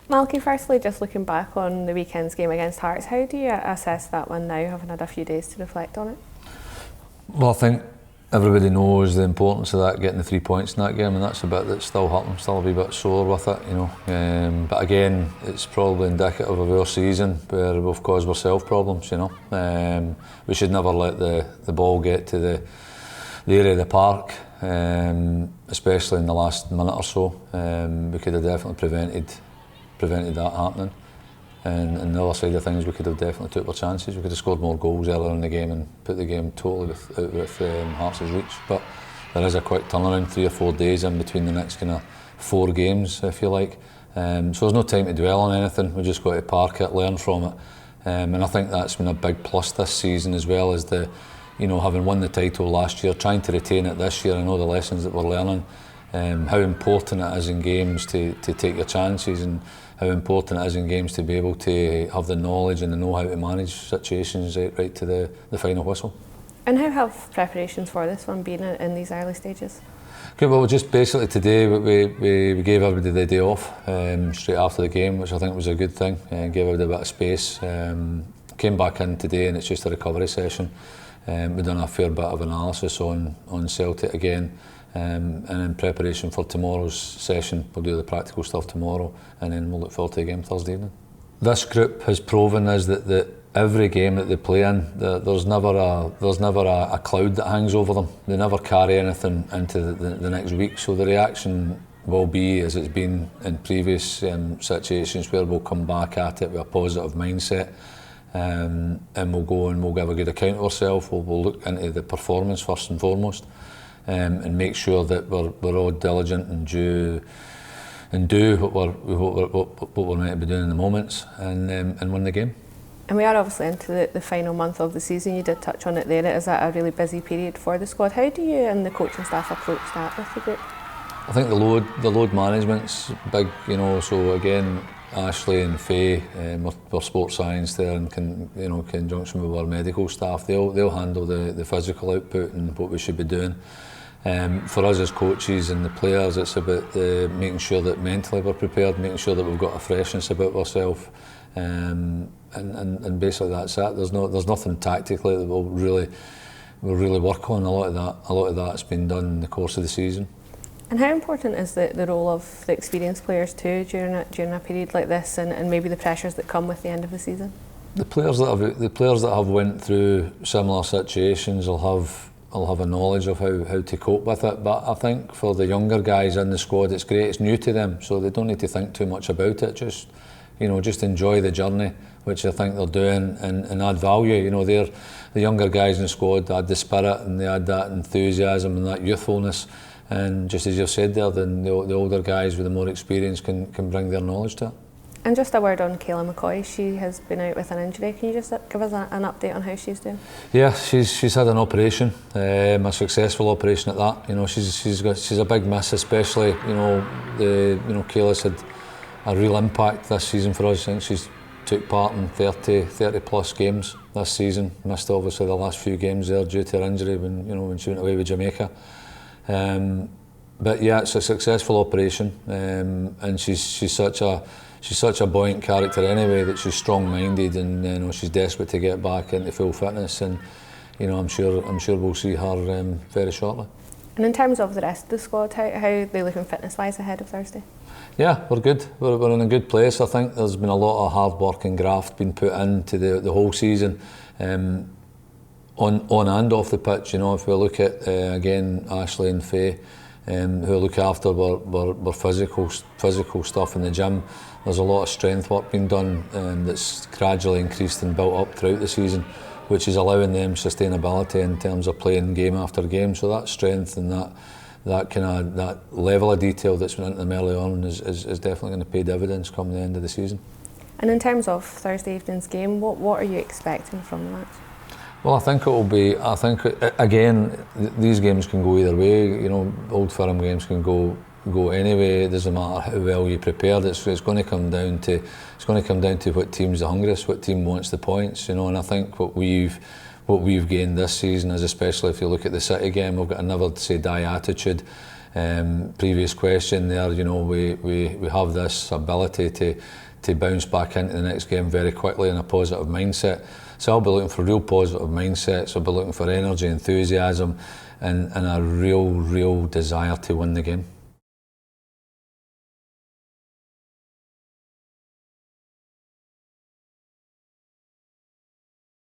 Malky, firstly, just looking back on the weekend's game against Hearts, how do you assess that one now, having had a few days to reflect on it? Well, I think everybody knows the importance of that, getting the 3 points in that game, and that's the bit that's still hurting, still a wee bit sore with it, you know. But again, it's probably indicative of our season where we've caused ourselves problems, you know. We should never let the ball get to the area of the park, especially in the last minute or so. We could have definitely prevented that happening. And the other side of things, we could have definitely took our chances. We could have scored more goals earlier in the game and put the game totally with Hearts' reach. But there is a quick turnaround, 3 or 4 days in between the next kind of 4 games, if you like. So there's no time to dwell on anything. We just got to park it, learn from it. And I think that's been a big plus this season, as well as having won the title last year, trying to retain it this year. I know the lessons that we're learning, how important it is in games to take your chances, and how important it is in games to be able to have the knowledge and the know-how to manage situations right to the final whistle. And how have preparations for this one been in these early stages? Okay, well, just basically today we gave everybody the day off straight after the game, which I think was a good thing, and gave everybody a bit of space. Came back in today and it's just a recovery session. We've done a fair bit of analysis on Celtic again. And in preparation for tomorrow's session, we'll do the practical stuff tomorrow, and then we'll look forward to the game Thursday evening. This group has proven us that every game that they play in, there's never a cloud that hangs over them. They never carry anything into the next week, so the reaction will be as it's been in previous situations, where we'll come back at it with a positive mindset, and we'll go and we'll give a good account of ourselves. We'll look into the performance first and foremost. And make sure that we're all diligent and do what we're meant to be doing in the moments, and win the game. And we are obviously into the final month of the season. You did touch on it there. It is a really busy period for the squad. How do you and the coaching staff approach that with the group? I think the load management's big, you know. So again, Ashley and Faye, we're sports science there, and conjunction with our medical staff, they'll handle the physical output and what we should be doing. For us as coaches and the players, it's about making sure that mentally we're prepared, making sure that we've got a freshness about ourselves, and basically that's it. There's nothing tactically that we'll really work on. A lot of that's been done in the course of the season. And how important is the role of the experienced players too during a period like this, and maybe the pressures that come with the end of the season? The players that have went through similar situations will have a knowledge of how to cope with it. But I think for the younger guys in the squad, it's great. It's new to them, so they don't need to think too much about it. Just enjoy the journey, which I think they're doing, and add value. You know, the younger guys in the squad had the spirit and they had that enthusiasm and that youthfulness. And just as you've said there, then the older guys with the more experience can bring their knowledge to it. And just a word on Kayla McCoy. She has been out with an injury. Can you just give us an update on how she's doing? Yeah, she's had an operation, a successful operation at that. You know, she's a big miss, especially Kayla's had a real impact this season for us. I think she's took part in 30 plus games this season. Missed obviously the last few games there due to her injury when she went away with Jamaica. But yeah, it's a successful operation, and she's such a buoyant character anyway, that she's strong-minded, and she's desperate to get back into full fitness, and I'm sure we'll see her very shortly. And in terms of the rest of the squad, how are they looking fitness-wise ahead of Thursday? Yeah, we're good. We're in a good place. I think there's been a lot of hard work and graft being put into the whole season, on and off the pitch. You know, if we look at again Ashley and Faye, who look after our physical stuff in the gym. There's a lot of strength work being done that's gradually increased and built up throughout the season, which is allowing them sustainability in terms of playing game after game. So that strength and that level of detail that's been into them early on is definitely going to pay dividends come the end of the season. And in terms of Thursday evening's game, what are you expecting from the match? Well, I think it will be. I think again, these games can go either way. You know, Old Firm games can go anyway. It doesn't matter how well you prepared. It's going to come down to what team's the hungriest, what team wants the points. You know, and I think what we've gained this season is, especially if you look at the City game, we've got a never say die attitude. previous question there, you know, we have this ability to bounce back into the next game very quickly in a positive mindset. So I'll be looking for real positive mindsets. I'll be looking for energy, enthusiasm, and a real desire to win the game.